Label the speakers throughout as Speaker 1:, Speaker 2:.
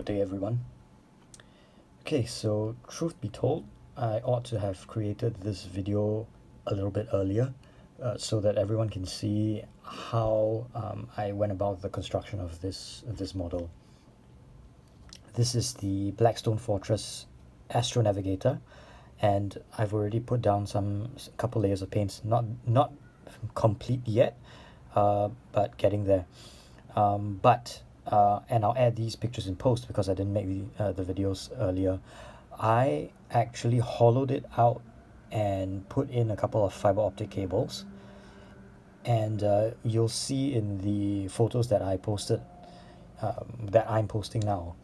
Speaker 1: Good day, everyone. Okay, so truth be told, I ought to have created this video a little bit earlier so that everyone can see how I went about the construction of this model. This is the Blackstone Fortress Astro Navigator, and I've already put down couple layers of paints. Not complete yet, but getting there. And I'll add these pictures in post because I didn't make the videos earlier. I actually hollowed it out and put in a couple of fiber optic cables, and you'll see in the photos that I posted, that I'm posting now,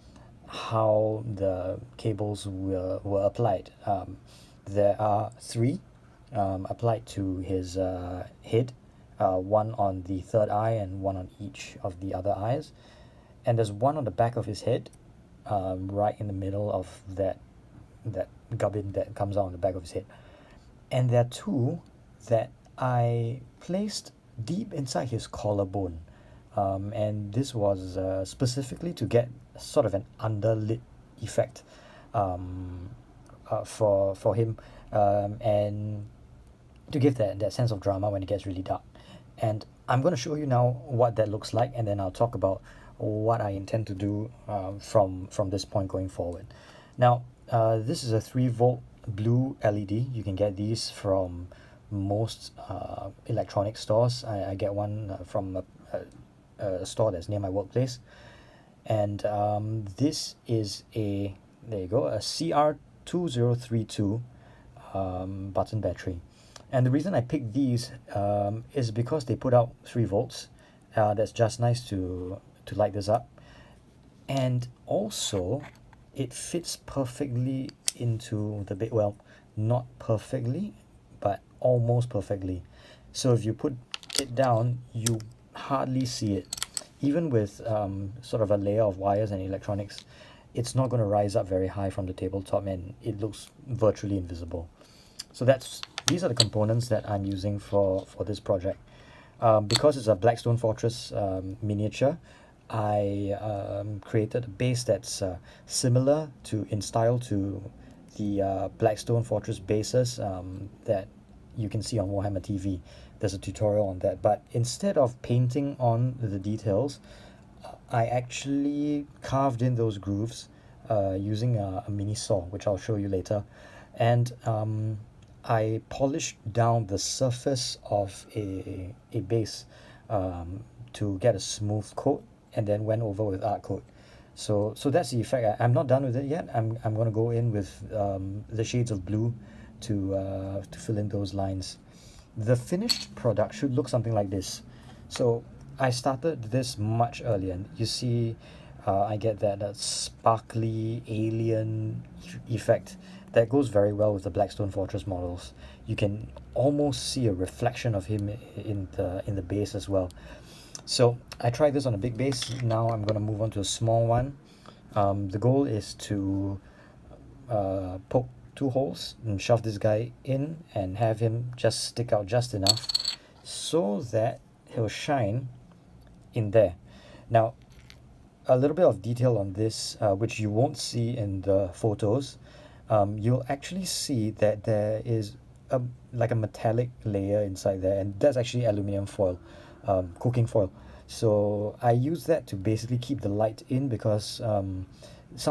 Speaker 1: how the cables were applied. There are three applied to his head, one on the third eye and one on each of the other eyes, and there's one on the back of his head, right in the middle of that gubbin that comes out on the back of his head. And there are two that I placed deep inside his collarbone, and this was specifically to get sort of an underlit effect for him, and to give that sense of drama when it gets really dark. And I'm going to show you now what that looks like, and then I'll talk about what I intend to do from this point going forward. Now, this is a 3-volt blue LED. You can get these from most electronic stores. I get one from a store that's near my workplace, and this is a, there you go, a CR2032 button battery. And the reason I picked these is because they put out 3 volts. That's just nice to light this up, and also it fits perfectly into the bed. Well, not perfectly, but almost perfectly. So if you put it down, you hardly see it. Even with sort of a layer of wires and electronics, it's not going to rise up very high from the tabletop, and it looks virtually invisible. So these are the components that I'm using for this project. Because it's a Blackstone Fortress miniature, I created a base that's similar in style to the Blackstone Fortress bases that you can see on Warhammer TV. There's a tutorial on that, but instead of painting on the details, I actually carved in those grooves using a mini saw, which I'll show you later, and I polished down the surface of a base to get a smooth coat, and then went over with art coat. So that's the effect. I'm not done with it yet. I'm going to go in with the shades of blue to fill in those lines. The finished product should look something like this. So I started this much earlier, and you see I get that sparkly alien effect that goes very well with the Blackstone Fortress models. You can almost see a reflection of him in the base as well. So I tried this on a big base. Now I'm going to move on to a small one. The goal is to poke 2 holes and shove this guy in and have him just stick out just enough so that he'll shine in there. Now, a little bit of detail on this, which you won't see in the photos. You'll actually see that there is like a metallic layer inside there, and that's actually aluminum foil, cooking foil. So I use that to basically keep the light in, because some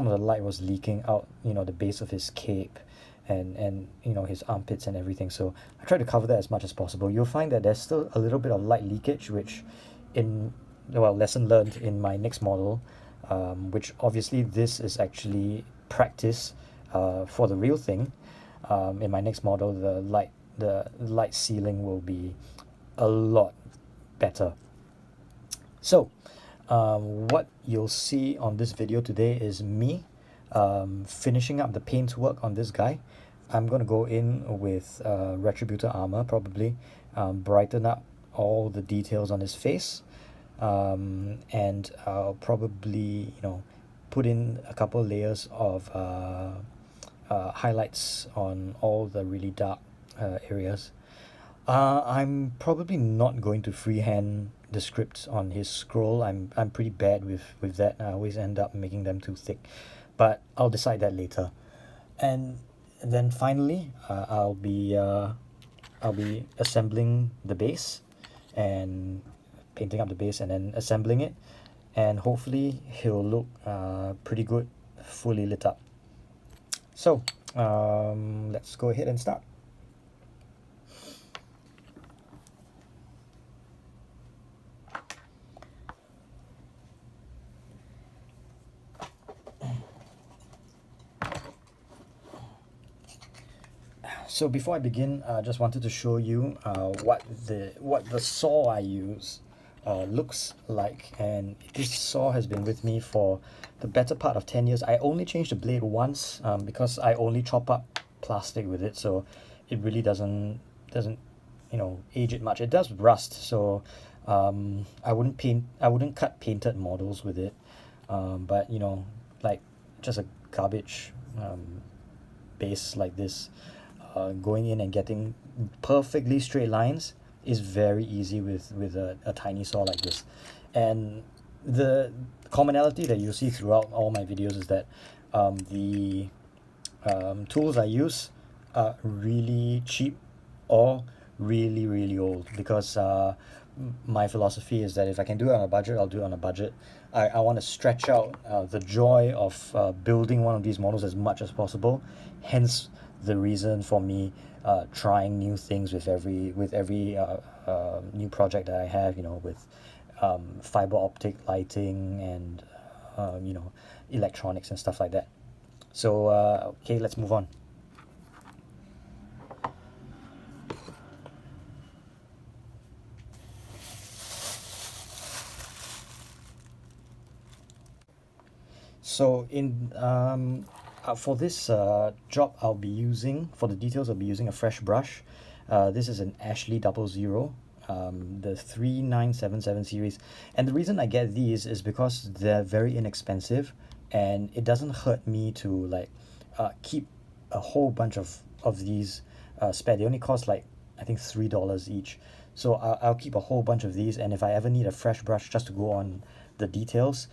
Speaker 1: of the light was leaking out, the base of his cape and his armpits and everything. So I try to cover that as much as possible. You'll find that there's still a little bit of light leakage, which lesson learned in my next model, which obviously this is actually practice for the real thing. In my next model, the light ceiling will be a lot better. So what you'll see on this video today is me finishing up the paint work on this guy. I'm going to go in with Retributor armor, probably brighten up all the details on his face, and I'll probably put in a couple layers of highlights on all the really dark areas. I'm probably not going to freehand the scripts on his scroll. I'm pretty bad with that. I always end up making them too thick, but I'll decide that later. And then finally, I'll be assembling the base and painting up the base and then assembling it, and hopefully he'll look pretty good fully lit up. So let's go ahead and start. So before I begin, I just wanted to show you what the saw I use looks like. And this saw has been with me for the better part of 10 years. I only changed the blade once because I only chop up plastic with it, so it really doesn't age it much. It does rust, so I wouldn't cut painted models with it, but like just a garbage base like this, going in and getting perfectly straight lines is very easy with a tiny saw like this. And the commonality that you see throughout all my videos is that the tools I use are really cheap or really really old, because my philosophy is that if I can do it on a budget, I'll do it on a budget. I want to stretch out the joy of building one of these models as much as possible, hence the reason for me trying new things with every new project that I have, with fiber optic lighting and electronics and stuff like that. So okay, let's move on. So for this job, for the details, I'll be using a fresh brush. This is an Ashley 00, the 3977 series. And the reason I get these is because they're very inexpensive, and it doesn't hurt me to keep a whole bunch of these spare. They only cost I think $3 each. So I'll keep a whole bunch of these, and if I ever need a fresh brush just to go on the details,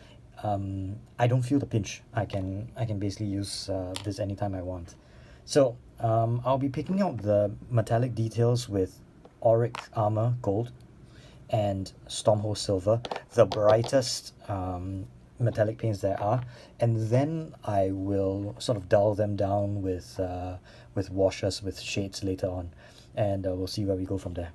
Speaker 1: I don't feel the pinch. I can basically use this anytime I want. So I'll be picking out the metallic details with Auric Armor Gold and Stormhold Silver, the brightest metallic paints there are, and then I will sort of dull them down with washes, with shades later on, and we'll see where we go from there.